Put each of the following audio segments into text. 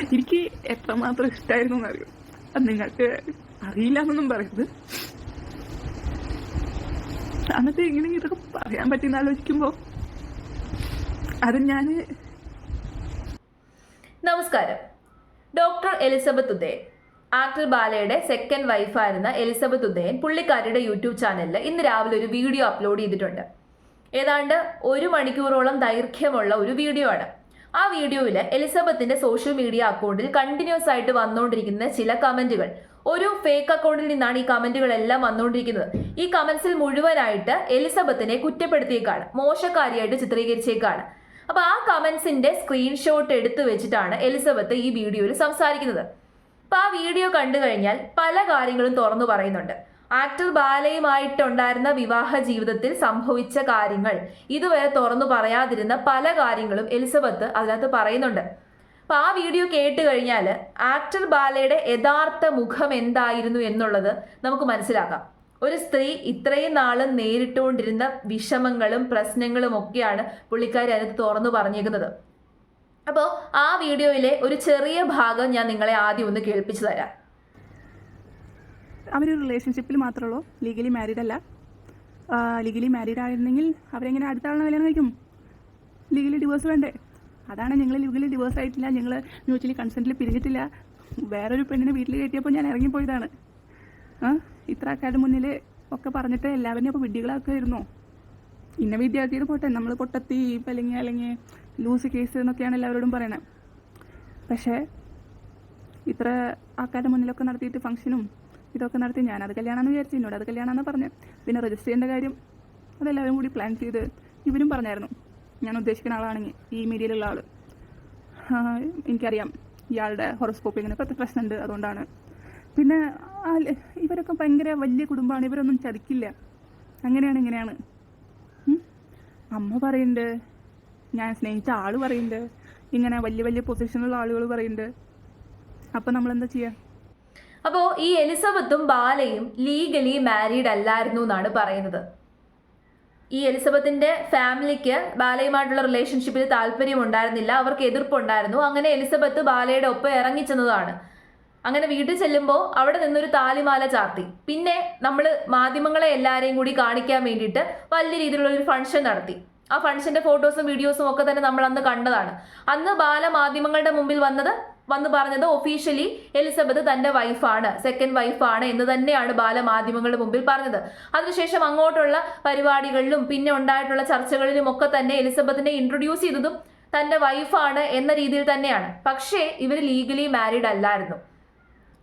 എനിക്ക് എത്രമാത്രം ഇഷ്ടമായിരുന്നു എന്നറിയും. അത് നിങ്ങൾക്ക് അറിയില്ല എന്നൊന്നും പറയുന്നത്. അന്നത്തെ ഇങ്ങനെ ഇതൊക്കെ പറയാൻ പറ്റിയെന്ന് ആലോചിക്കുമ്പോൾ അത് ഞാൻ. നമസ്കാരം. ഡോക്ടർ എലിസബത്ത് ഉദയൻ, ആക്ടർ ബാലയുടെ സെക്കൻഡ് വൈഫായിരുന്ന എലിസബത്ത് ഉദയൻ പുള്ളിക്കാരിയുടെ യൂട്യൂബ് ചാനലിൽ ഇന്ന് രാവിലെ ഒരു വീഡിയോ അപ്ലോഡ് ചെയ്തിട്ടുണ്ട്. ഏതാണ്ട് 1 മണിക്കൂറോളം ദൈർഘ്യമുള്ള ഒരു വീഡിയോ ആണ്. ആ വീഡിയോയിൽ എലിസബത്തിന്റെ സോഷ്യൽ മീഡിയ അക്കൗണ്ടിൽ കണ്ടിന്യൂസ് ആയിട്ട് വന്നുകൊണ്ടിരിക്കുന്ന ചില കമന്റുകൾ, ഒരു ഫേക്ക് അക്കൗണ്ടിൽ നിന്നാണ് ഈ കമന്റുകളെല്ലാം വന്നുകൊണ്ടിരിക്കുന്നത്. ഈ കമന്റ്സിൽ മുഴുവനായിട്ട് എലിസബത്തിനെ കുറ്റപ്പെടുത്തിയേക്കാണ്, മോശക്കാരിയായിട്ട് ചിത്രീകരിച്ചേക്കാണ്. അപ്പൊ ആ കമന്റ്സിന്റെ സ്ക്രീൻഷോട്ട് എടുത്തു വെച്ചിട്ടാണ് എലിസബത്ത് ഈ വീഡിയോയിൽ സംസാരിക്കുന്നത്. അപ്പൊ ആ വീഡിയോ കണ്ടു കഴിഞ്ഞാൽ പല കാര്യങ്ങളും തുറന്നു പറയുന്നുണ്ട്. ആക്ടർ ബാലയുമായിട്ടുണ്ടായിരുന്ന വിവാഹ ജീവിതത്തിൽ സംഭവിച്ച കാര്യങ്ങൾ, ഇതുവരെ തുറന്നു പറയാതിരുന്ന പല കാര്യങ്ങളും എലിസബത്ത് അതിനകത്ത് പറയുന്നുണ്ട്. അപ്പൊ ആ വീഡിയോ കേട്ട് കഴിഞ്ഞാൽ ആക്ടർ ബാലയുടെ യഥാർത്ഥ മുഖം എന്തായിരുന്നു എന്നുള്ളത് നമുക്ക് മനസ്സിലാക്കാം. ഒരു സ്ത്രീ ഇത്രയും നാളും നേരിട്ടുകൊണ്ടിരുന്ന വിഷമങ്ങളും പ്രശ്നങ്ങളും ഒക്കെയാണ് പുള്ളിക്കാരി അതിനകത്ത് തുറന്നു പറഞ്ഞേക്കുന്നത്. അപ്പോൾ ആ വീഡിയോയിലെ ഒരു ചെറിയ ഭാഗം ഞാൻ നിങ്ങളെ ആദ്യം ഒന്ന് കേൾപ്പിച്ചു തരാം. അവരൊരു റിലേഷൻഷിപ്പിൽ മാത്രമേ ഉള്ളൂ, ലീഗലി മാരീഡ് അല്ല. ലീഗലി മാരീഡ് ആയിരുന്നെങ്കിൽ അവരെങ്ങനെ അടുത്ത ആളിനെ കല്യാണം കഴിക്കും? ലീഗലി ഡിവോഴ്സ് വേണ്ടേ? അതാണ് ഞങ്ങൾ ലീഗലി ഡിവോഴ്സ് ആയിട്ടില്ല, ഞങ്ങൾ മ്യൂച്വലി കൺസെൻറ്റിൽ പിരിഞ്ഞിട്ടില്ല, വേറൊരു പെണ്ണിനെ വീട്ടിൽ കയറ്റിയപ്പോൾ ഞാൻ ഇറങ്ങിപ്പോയതാണ്. ഇത്ര ആൾക്കാരുടെ മുന്നിൽ ഒക്കെ പറഞ്ഞിട്ട് എല്ലാവരും അപ്പോൾ വിഡ്ഢികളാക്കുമായിരുന്നോ? ഇന്ന വിദ്യാർത്ഥിയുടെ പോട്ടെ, നമ്മൾ പൊട്ടത്തി അല്ലെങ്കിൽ ലൂസ് കേസ് എന്നൊക്കെയാണ് എല്ലാവരോടും പറയണത്. പക്ഷേ ഇത്ര ആൾക്കാരുടെ മുന്നിലൊക്കെ നടത്തിയിട്ട് ഫംഗ്ഷനും ഇതൊക്കെ നടത്തി ഞാനത് കല്യാണമെന്ന് വിചാരിച്ചു, എന്നോട് അത് കല്യാണമെന്ന് പറഞ്ഞു. പിന്നെ രജിസ്റ്റർ ചെയ്യേണ്ട കാര്യം അതെല്ലാവരും കൂടി പ്ലാൻ ചെയ്ത് ഇവരും പറഞ്ഞായിരുന്നു, ഞാൻ ഉദ്ദേശിക്കുന്ന ആളാണെങ്കിൽ ഈ മീഡിയയിലുള്ള ആൾ. എനിക്കറിയാം ഇയാളുടെ ഹൊറോസ്കോപ്പ് ഇങ്ങനെ പ്രശ്നമുണ്ട്, അതുകൊണ്ടാണ്. പിന്നെ ഇവരൊക്കെ ഭയങ്കര വലിയ കുടുംബമാണ്, ഇവരൊന്നും ചതിക്കില്ല, അങ്ങനെയാണ് ഇങ്ങനെയാണ്. അമ്മ പറയുന്നുണ്ട്, ഞാൻ സ്നേഹിച്ച ആൾ പറയുന്നുണ്ട്, ഇങ്ങനെ വലിയ വലിയ പൊസിഷനുള്ള ആളുകൾ പറയുന്നുണ്ട്. അപ്പം നമ്മളെന്താ ചെയ്യുക? അപ്പോൾ ഈ എലിസബത്തും ബാലയും ലീഗലി മാരീഡ് അല്ലായിരുന്നു എന്നാണ് പറയുന്നത്. ഈ എലിസബത്തിന്റെ ഫാമിലിക്ക് ബാലയുമായിട്ടുള്ള റിലേഷൻഷിപ്പിൽ താല്പര്യം ഉണ്ടായിരുന്നില്ല, അവർക്ക് എതിർപ്പുണ്ടായിരുന്നു. അങ്ങനെ എലിസബത്ത് ബാലയുടെ ഒപ്പം ഇറങ്ങിച്ചെന്നതാണ്. അങ്ങനെ വീട്ടിൽ ചെല്ലുമ്പോൾ അവിടെ നിന്നൊരു താലിമാല ചാർത്തി. പിന്നെ നമ്മൾ മാധ്യമങ്ങളെ എല്ലാവരെയും കൂടി കാണിക്കാൻ വേണ്ടിയിട്ട് വലിയ രീതിയിലുള്ള ഒരു ഫംഗ്ഷൻ നടത്തി. ആ ഫംഗ്ഷന്റെ ഫോട്ടോസും വീഡിയോസും ഒക്കെ തന്നെ നമ്മൾ അന്ന് കണ്ടതാണ്. അന്ന് ബാല മാധ്യമങ്ങളുടെ മുമ്പിൽ വന്ന് പറഞ്ഞത് ഒഫീഷ്യലി എലിസബത്ത് തന്റെ വൈഫാണ്, സെക്കൻഡ് വൈഫാണ് എന്ന് തന്നെയാണ് ബാല മാധ്യമങ്ങളുടെ മുമ്പിൽ പറഞ്ഞത്. അതിനുശേഷം അങ്ങോട്ടുള്ള പരിപാടികളിലും പിന്നെ ഉണ്ടായിട്ടുള്ള ചർച്ചകളിലും ഒക്കെ തന്നെ എലിസബത്തിനെ ഇൻട്രൊഡ്യൂസ് ചെയ്തതും തന്റെ വൈഫാണ് എന്ന രീതിയിൽ തന്നെയാണ്. പക്ഷേ ഇവർ ലീഗലി മാരീഡ് അല്ലായിരുന്നു.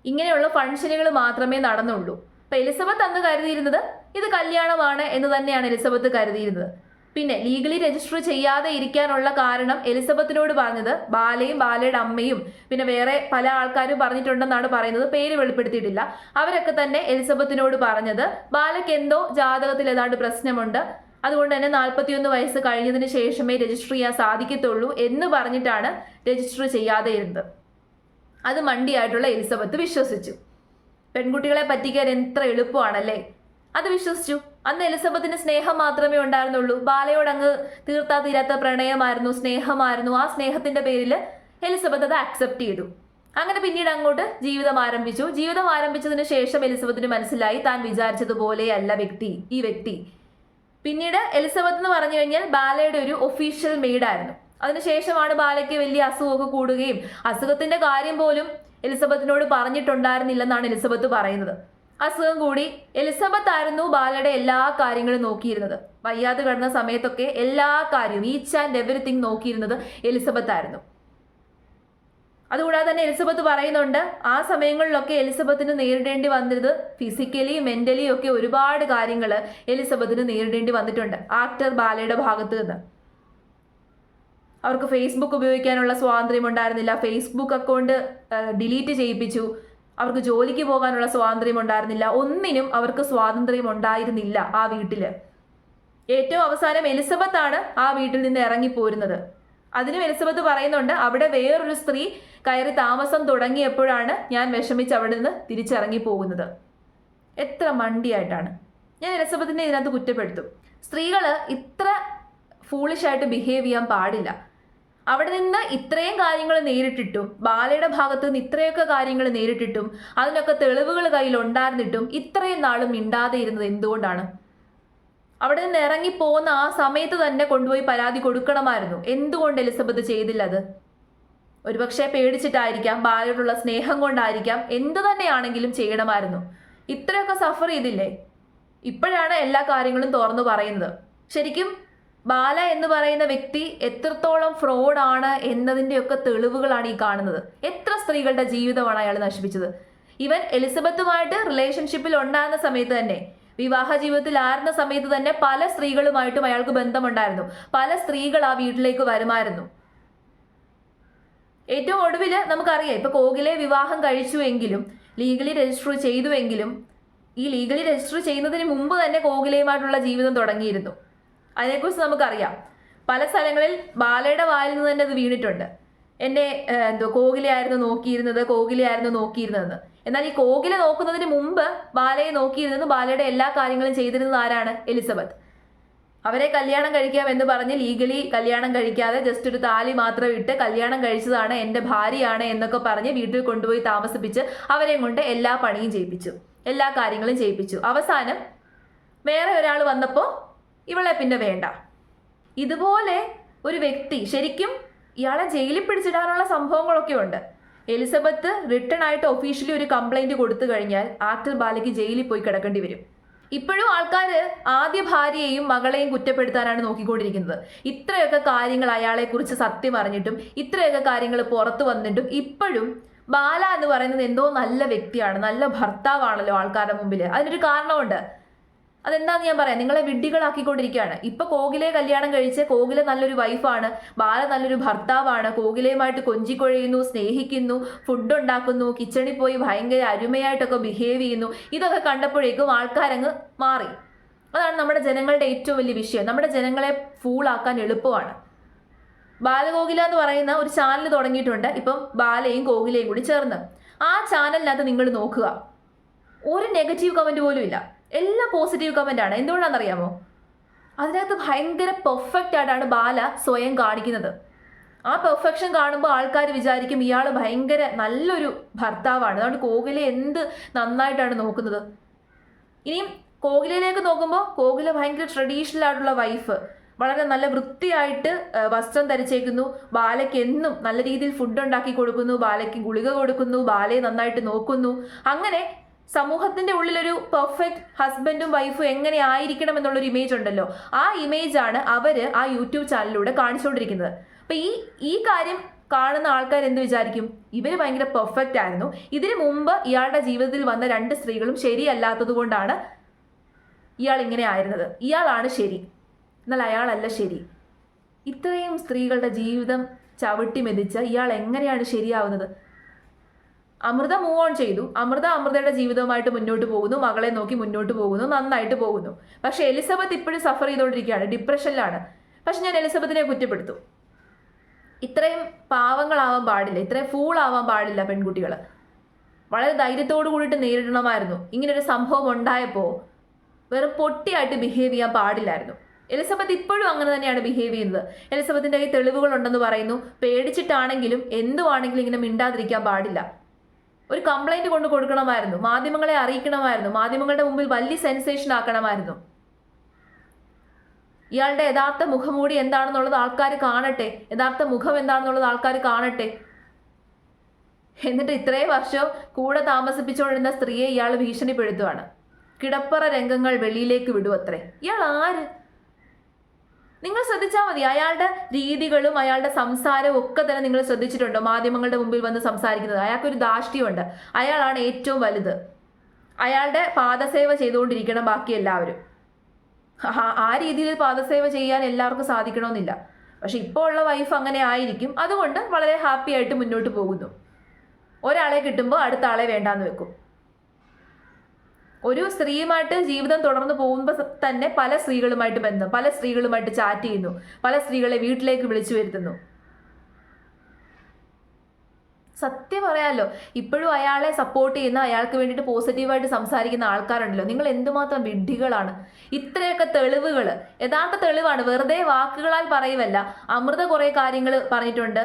ഇങ്ങനെയുള്ള ഫംഗ്ഷനുകൾ മാത്രമേ നടന്നുള്ളൂ. അപ്പൊ എലിസബത്ത് അന്ന് കരുതിയിരുന്നത് ഇത് കല്യാണമാണ് എന്ന് തന്നെയാണ് എലിസബത്ത് കരുതിയിരുന്നത്. പിന്നെ ലീഗലി രജിസ്റ്റർ ചെയ്യാതെ ഇരിക്കാനുള്ള കാരണം എലിസബത്തിനോട് പറഞ്ഞത് ബാലയും ബാലയുടെ അമ്മയും പിന്നെ വേറെ പല ആൾക്കാരും പറഞ്ഞിട്ടുണ്ടെന്നാണ് പറയുന്നത്. പേര് വെളിപ്പെടുത്തിയിട്ടില്ല. അവരൊക്കെ തന്നെ എലിസബത്തിനോട് പറഞ്ഞത് ബാലയ്ക്ക് എന്തോ ജാതകത്തിൽ ഏതാണ്ട് പ്രശ്നമുണ്ട്, അതുകൊണ്ട് തന്നെ 41 വയസ്സ് കഴിഞ്ഞതിന് ശേഷമേ രജിസ്റ്റർ ചെയ്യാൻ സാധിക്കത്തുള്ളൂ എന്ന് പറഞ്ഞിട്ടാണ് രജിസ്റ്റർ ചെയ്യാതെ ഇരുന്നത്. അത് മണ്ടിയായിട്ടുള്ള എലിസബത്ത് വിശ്വസിച്ചു. പെൺകുട്ടികളെ പറ്റിക്കാൻ എത്ര എളുപ്പമാണല്ലേ, അത് വിശ്വസിച്ചു. അന്ന് എലിസബത്തിന് സ്നേഹം മാത്രമേ ഉണ്ടായിരുന്നുള്ളൂ. ബാലയോട് അങ്ങ് തീർത്താ തീരാത്ത പ്രണയമായിരുന്നു, സ്നേഹമായിരുന്നു. ആ സ്നേഹത്തിന്റെ പേരിൽ എലിസബത്ത് അത് അക്സെപ്റ്റ് ചെയ്തു. അങ്ങനെ പിന്നീട് അങ്ങോട്ട് ജീവിതം ആരംഭിച്ചു. ജീവിതം ആരംഭിച്ചതിന് ശേഷം എലിസബത്തിന് മനസ്സിലായി താൻ വിചാരിച്ചതുപോലെയല്ല ഈ വ്യക്തി. പിന്നീട് എലിസബത്ത് എന്ന് പറഞ്ഞു കഴിഞ്ഞാൽ ബാലയുടെ ഒരു ഒഫീഷ്യൽ മെയ്ഡായിരുന്നു. അതിനുശേഷമാണ് ബാലയ്ക്ക് വലിയ അസുഖമൊക്കെ കൂടുകയും അസുഖത്തിന്റെ കാര്യം പോലും എലിസബത്തിനോട് പറഞ്ഞിട്ടുണ്ടായിരുന്നില്ലെന്നാണ് എലിസബത്ത് പറയുന്നത്. അസുഖം കൂടി. എലിസബത്ത് ആയിരുന്നു ബാലയുടെ എല്ലാ കാര്യങ്ങളും നോക്കിയിരുന്നത്. വയ്യാതെ കിടന്ന സമയത്തൊക്കെ എല്ലാ കാര്യവും ഈച്ച് ആൻഡ് എവറിത്തിങ് നോക്കിയിരുന്നത് എലിസബത്ത് ആയിരുന്നു. അതുകൂടാതെ തന്നെ എലിസബത്ത് പറയുന്നുണ്ട്, ആ സമയങ്ങളിലൊക്കെ എലിസബത്തിന് നേരിടേണ്ടി വന്നത് ഫിസിക്കലി മെന്റലി ഒക്കെ ഒരുപാട് കാര്യങ്ങൾ എലിസബത്തിന് നേരിടേണ്ടി വന്നിട്ടുണ്ട് ആക്ടർ ബാലയുടെ ഭാഗത്ത് നിന്ന്. അവർക്ക് ഫേസ്ബുക്ക് ഉപയോഗിക്കാനുള്ള സ്വാതന്ത്ര്യം ഉണ്ടായിരുന്നില്ല, ഫേസ്ബുക്ക് അക്കൗണ്ട് ഡിലീറ്റ് ചെയ്യിപ്പിച്ചു. അവർക്ക് ജോലിക്ക് പോകാനുള്ള സ്വാതന്ത്ര്യം ഉണ്ടായിരുന്നില്ല, ഒന്നിനും അവർക്ക് സ്വാതന്ത്ര്യം ഉണ്ടായിരുന്നില്ല ആ വീട്ടില്. ഏറ്റവും അവസാനം എലിസബത്താണ് ആ വീട്ടിൽ നിന്ന് ഇറങ്ങിപ്പോരുന്നത്. അതിനും എലിസബത്ത് പറയുന്നുണ്ട്, അവിടെ വേറൊരു സ്ത്രീ കയറി താമസം തുടങ്ങിയപ്പോഴാണ് ഞാൻ വിഷമിച്ച് അവിടെ നിന്ന് തിരിച്ചിറങ്ങി പോകുന്നത്. എത്ര മണ്ടിയായിട്ടാണ്. ഞാൻ എലിസബത്തിനെ ഇതിനകത്ത് കുറ്റപ്പെടുത്തും. സ്ത്രീകൾ ഇത്ര ഫൂളിഷായിട്ട് ബിഹേവ് ചെയ്യാൻ പാടില്ല. അവിടെ നിന്ന് ഇത്രയും കാര്യങ്ങൾ നേരിട്ടിട്ടും, ബാലയുടെ ഭാഗത്ത് നിന്ന് ഇത്രയൊക്കെ കാര്യങ്ങൾ നേരിട്ടിട്ടും, അതിനൊക്കെ തെളിവുകൾ കയ്യിൽ ഉണ്ടായിരുന്നിട്ടും ഇത്രയും നാളും മിണ്ടാതെ ഇരുന്നത് എന്തുകൊണ്ടാണ്? അവിടെ നിന്ന് ഇറങ്ങിപ്പോകുന്ന ആ സമയത്ത് തന്നെ കൊണ്ടുപോയി പരാതി കൊടുക്കണമായിരുന്നു. എന്തുകൊണ്ട് എലിസബത്ത് ചെയ്തില്ല അത്? ഒരുപക്ഷെ പേടിച്ചിട്ടായിരിക്കാം, ബാലയോടുള്ള സ്നേഹം കൊണ്ടായിരിക്കാം, എന്തു തന്നെയാണെങ്കിലും ചെയ്യണമായിരുന്നു. ഇത്രയൊക്കെ സഫർ ചെയ്തില്ലേ? ഇപ്പോഴാണ് എല്ലാ കാര്യങ്ങളും തുറന്നു പറയുന്നത്. ശരിക്കും ബാല എന്ന് പറയുന്ന വ്യക്തി എത്രത്തോളം ഫ്രോഡാണ് എന്നതിൻ്റെയൊക്കെ തെളിവുകളാണ് ഈ കാണുന്നത്. എത്ര സ്ത്രീകളുടെ ജീവിതമാണ് അയാൾ നശിപ്പിച്ചത്. ഇവൻ എലിസബത്തുമായിട്ട് റിലേഷൻഷിപ്പിൽ ഉണ്ടായിരുന്ന സമയത്ത് തന്നെ, വിവാഹ ജീവിതത്തിലായിരുന്ന സമയത്ത് തന്നെ പല സ്ത്രീകളുമായിട്ടും അയാൾക്ക് ബന്ധമുണ്ടായിരുന്നു. പല സ്ത്രീകൾ ആ വീട്ടിലേക്ക് വരുമായിരുന്നു. ഏറ്റവും ഒടുവിൽ നമുക്കറിയാം, ഇപ്പൊ കോകിലെ വിവാഹം കഴിച്ചുവെങ്കിലും ലീഗലി രജിസ്റ്റർ ചെയ്തുവെങ്കിലും ഈ ലീഗലി രജിസ്റ്റർ ചെയ്യുന്നതിന് മുമ്പ് തന്നെ കോകിലയുമായിട്ടുള്ള ജീവിതം തുടങ്ങിയിരുന്നു. അതിനെക്കുറിച്ച് നമുക്കറിയാം. പല സ്ഥലങ്ങളിൽ ബാലയുടെ വായിൽ നിന്ന് തന്നെ അത് വീണിട്ടുണ്ട്. എന്നെ കോകിലയായിരുന്നു നോക്കിയിരുന്നതെന്ന്. എന്നാൽ ഈ കോകില നോക്കുന്നതിന് മുമ്പ് ബാലയെ നോക്കിയിരുന്നത്, ബാലയുടെ എല്ലാ കാര്യങ്ങളും ചെയ്തിരുന്നത് ആരാണ്? എലിസബത്ത്. അവരെ കല്യാണം കഴിക്കാം എന്ന് പറഞ്ഞ് ലീഗലി കല്യാണം കഴിക്കാതെ ജസ്റ്റ് ഒരു താലി മാത്രം ഇട്ട് കല്യാണം കഴിച്ചതാണ്, എൻ്റെ ഭാര്യയാണ് എന്നൊക്കെ പറഞ്ഞ് വീട്ടിൽ കൊണ്ടുപോയി താമസിപ്പിച്ച് അവരെയും കൊണ്ട് എല്ലാ പണിയും ചെയ്യിപ്പിച്ചു, എല്ലാ കാര്യങ്ങളും ചെയ്യിപ്പിച്ചു. അവസാനം വേറെ ഒരാൾ വന്നപ്പോൾ ഇവളെ പിന്നെ വേണ്ട. ഇതുപോലെ ഒരു വ്യക്തി, ശരിക്കും ഇയാളെ ജയിലിൽ പിടിച്ചിടാനുള്ള സംഭവങ്ങളൊക്കെ ഉണ്ട്. എലിസബത്ത് റിട്ടേൺ ആയിട്ട് ഒഫീഷ്യലി ഒരു കംപ്ലൈന്റ് കൊടുത്തു കഴിഞ്ഞാൽ ആക്ടർ ബാലയ്ക്ക് ജയിലിൽ പോയി കിടക്കേണ്ടി വരും. ഇപ്പോഴും ആൾക്കാർ ആദ്യ ഭാര്യയെയും മകളെയും കുറ്റപ്പെടുത്താനാണ് നോക്കിക്കൊണ്ടിരിക്കുന്നത്. ഇത്രയൊക്കെ കാര്യങ്ങൾ അയാളെക്കുറിച്ച് സത്യം അറിഞ്ഞിട്ടും, ഇത്രയൊക്കെ കാര്യങ്ങൾ പുറത്തു വന്നിട്ടും ഇപ്പോഴും ബാല എന്ന് പറയുന്നത് എന്തോ നല്ല വ്യക്തിയാണ്, നല്ല ഭർത്താവാണല്ലോ ആൾക്കാരുടെ മുമ്പിൽ. അതിനൊരു കാരണമുണ്ട്. അതെന്താന്ന് ഞാൻ പറയാം. നിങ്ങളെ വിഡ്ഢികളാക്കിക്കൊണ്ടിരിക്കുകയാണ്. ഇപ്പൊ കോകിലയെ കല്യാണം കഴിച്ച് കോകില നല്ലൊരു വൈഫാണ്, ബാല നല്ലൊരു ഭർത്താവാണ്, കോകിലയുമായിട്ട് കൊഞ്ചിക്കൊഴയുന്നു, സ്നേഹിക്കുന്നു, ഫുഡ് ഉണ്ടാക്കുന്നു, കിച്ചണിൽ പോയി ഭയങ്കര അരുമയായിട്ടൊക്കെ ബിഹേവ് ചെയ്യുന്നു. ഇതൊക്കെ കണ്ടപ്പോഴേക്കും ആൾക്കാരങ്ങ് മാറി. അതാണ് നമ്മുടെ ജനങ്ങളുടെ ഏറ്റവും വലിയ വിഷയം. നമ്മുടെ ജനങ്ങളെ ഫൂളാക്കാൻ എളുപ്പമാണ്. ബാലകോകില എന്ന് പറയുന്ന ഒരു ചാനൽ തുടങ്ങിയിട്ടുണ്ട് ഇപ്പം, ബാലയും കോകിലയും കൂടി ചേർന്ന്. ആ ചാനലിനകത്ത് നിങ്ങൾ നോക്കുക, ഒരു നെഗറ്റീവ് കമന്റ് പോലും ഇല്ല, എല്ലാം പോസിറ്റീവ് കമന്റ് ആണ്. എന്തുകൊണ്ടാണെന്നറിയാമോ? അതിനകത്ത് ഭയങ്കര പെർഫെക്റ്റ് ആയിട്ടാണ് ബാല സ്വയം കാണിക്കുന്നത്. ആ പെർഫെക്ഷൻ കാണുമ്പോൾ ആൾക്കാർ വിചാരിക്കും ഇയാൾ ഭയങ്കര നല്ലൊരു ഭർത്താവാണ്, അതുകൊണ്ട് കോകില എന്ത് നന്നായിട്ടാണ് നോക്കുന്നത്. ഇനിയും കോകിലയിലേക്ക് നോക്കുമ്പോൾ കോകില ഭയങ്കര ട്രഡീഷണൽ ആയിട്ടുള്ള വൈഫ്, വളരെ നല്ല വൃത്തിയായിട്ട് വസ്ത്രം ധരിച്ചേക്കുന്നു, ബാലയ്ക്ക് എന്നും നല്ല രീതിയിൽ ഫുഡ് ഉണ്ടാക്കി കൊടുക്കുന്നു, ബാലയ്ക്ക് ഗുളിക കൊടുക്കുന്നു, ബാലയെ നന്നായിട്ട് നോക്കുന്നു. അങ്ങനെ സമൂഹത്തിന്റെ ഉള്ളിലൊരു പെർഫെക്റ്റ് ഹസ്ബൻഡും വൈഫും എങ്ങനെ ആയിരിക്കണം എന്നുള്ളൊരു ഇമേജ് ഉണ്ടല്ലോ, ആ ഇമേജാണ് അവര് ആ യൂട്യൂബ് ചാനലിലൂടെ കാണിച്ചുകൊണ്ടിരിക്കുന്നത്. അപ്പൊ ഈ കാര്യം കാണുന്ന ആൾക്കാർ എന്ത് വിചാരിക്കും? ഇവര് ഭയങ്കര പെർഫെക്റ്റ് ആയിരുന്നു, ഇതിനു മുമ്പ് ഇയാളുടെ ജീവിതത്തിൽ വന്ന 2 സ്ത്രീകളും ശരിയല്ലാത്തത് കൊണ്ടാണ് ഇയാൾ ഇങ്ങനെ ആയിരുന്നത്, ഇയാളാണ് ശരി, എന്നാൽ അയാളല്ല ശരി. ഇത്രയും സ്ത്രീകളുടെ ജീവിതം ചവിട്ടി മെതിച്ച ഇയാൾ എങ്ങനെയാണ് ശരിയാവുന്നത്? അമൃത മൂവ് ഓൺ ചെയ്തു, അമൃതയുടെ ജീവിതവുമായിട്ട് മുന്നോട്ട് പോകുന്നു, മകളെ നോക്കി മുന്നോട്ട് പോകുന്നു, നന്നായിട്ട് പോകുന്നു. പക്ഷെ എലിസബത്ത് ഇപ്പോഴും സഫർ ചെയ്തുകൊണ്ടിരിക്കുകയാണ്, ഡിപ്രഷനിലാണ്. പക്ഷെ ഞാൻ എലിസബത്തിനെ കുറ്റപ്പെടുത്തും. ഇത്രയും പാവങ്ങളാവാൻ പാടില്ല, ഇത്രയും ഫൂളാവാൻ പാടില്ല പെൺകുട്ടികൾ. വളരെ ധൈര്യത്തോടു കൂടിയിട്ട് നേരിടണമായിരുന്നു. ഇങ്ങനൊരു സംഭവം ഉണ്ടായപ്പോൾ വെറും പൊട്ടിയായിട്ട് ബിഹേവ് ചെയ്യാൻ പാടില്ലായിരുന്നു. എലിസബത്ത് ഇപ്പോഴും അങ്ങനെ തന്നെയാണ് ബിഹേവ് ചെയ്യുന്നത്. എലിസബത്തിന്റെ കയ്യിൽ തെളിവുകൾ ഉണ്ടെന്ന് പറയുന്നു, പേടിച്ചിട്ടാണെങ്കിലും എന്തുവാണെങ്കിലും ഇങ്ങനെ മിണ്ടാതിരിക്കാൻ പാടില്ല. ഒരു കംപ്ലൈന്റ് കൊണ്ട് കൊടുക്കണമായിരുന്നു, മാധ്യമങ്ങളെ അറിയിക്കണമായിരുന്നു, മാധ്യമങ്ങളുടെ മുമ്പിൽ വലിയ സെൻസേഷൻ ആക്കണമായിരുന്നു. ഇയാളുടെ യഥാർത്ഥ മുഖംമൂടി എന്താണെന്നുള്ളത് ആൾക്കാർ കാണട്ടെ, യഥാർത്ഥ മുഖം എന്താണെന്നുള്ളത് ആൾക്കാർ കാണട്ടെ. എന്നിട്ട് ഇത്രയും വർഷം കൂടെ താമസിപ്പിച്ചുകൊണ്ടിരുന്ന സ്ത്രീയെ ഇയാൾ ഭീഷണിപ്പെടുത്തുവാണ്. കിടപ്പറ രംഗങ്ങൾ വെളിയിലേക്ക് വിടുവത്രേ. ഇയാൾ ആര്? നിങ്ങൾ ശ്രദ്ധിച്ചാൽ മതി. അയാളുടെ രീതികളും അയാളുടെ സംസാരവും ഒക്കെ തന്നെ നിങ്ങൾ ശ്രദ്ധിച്ചിട്ടുണ്ടോ? മാധ്യമങ്ങളുടെ മുമ്പിൽ വന്ന് സംസാരിക്കുന്നത്. അയാൾക്കൊരു ധാർഷ്ട്യമുണ്ട്. അയാളാണ് ഏറ്റവും വലുത്. അയാളുടെ പാദസേവ ചെയ്തുകൊണ്ടിരിക്കണം ബാക്കി എല്ലാവരും. ആ രീതിയിൽ പാദസേവ ചെയ്യാൻ എല്ലാവർക്കും സാധിക്കണമെന്നില്ല. പക്ഷെ ഇപ്പോൾ ഉള്ള വൈഫ് അങ്ങനെ ആയിരിക്കും. അതുകൊണ്ട് വളരെ ഹാപ്പി ആയിട്ട് മുന്നോട്ട് പോകുന്നു. ഒരാളെ കിട്ടുമ്പോൾ അടുത്ത ആളെ വേണ്ടാന്ന് വെക്കും. ഒരു സ്ത്രീയുമായിട്ട് ജീവിതം തുടർന്ന് പോകുമ്പോൾ തന്നെ പല സ്ത്രീകളുമായിട്ട് ബന്ധം, പല സ്ത്രീകളുമായിട്ട് ചാറ്റ് ചെയ്യുന്നു, പല സ്ത്രീകളെ വീട്ടിലേക്ക് വിളിച്ചു വരുത്തുന്നു. സത്യം പറയാലോ, ഇപ്പോഴും അയാളെ സപ്പോർട്ട് ചെയ്യുന്ന, അയാൾക്ക് വേണ്ടിയിട്ട് പോസിറ്റീവായിട്ട് സംസാരിക്കുന്ന ആൾക്കാരുണ്ടല്ലോ, നിങ്ങൾ എന്തുമാത്രം വിഡ്ഢികളാണ്. ഇത്രയൊക്കെ തെളിവുകൾ, യഥാർത്ഥ തെളിവാണ്, വെറുതെ വാക്കുകളാൽ പറയുമല്ല. അമൃത കുറെ കാര്യങ്ങൾ പറഞ്ഞിട്ടുണ്ട്,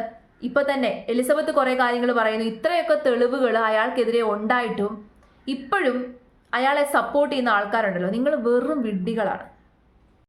ഇപ്പൊ തന്നെ എലിസബത്ത് കുറെ കാര്യങ്ങൾ പറയുന്നു. ഇത്രയൊക്കെ തെളിവുകൾ അയാൾക്കെതിരെ ഉണ്ടായിട്ടും ഇപ്പോഴും അയാളെ സപ്പോർട്ട് ചെയ്യുന്ന ആൾക്കാരുണ്ടല്ലോ, നിങ്ങൾ വെറും വിഡ്ഢികളാണ്.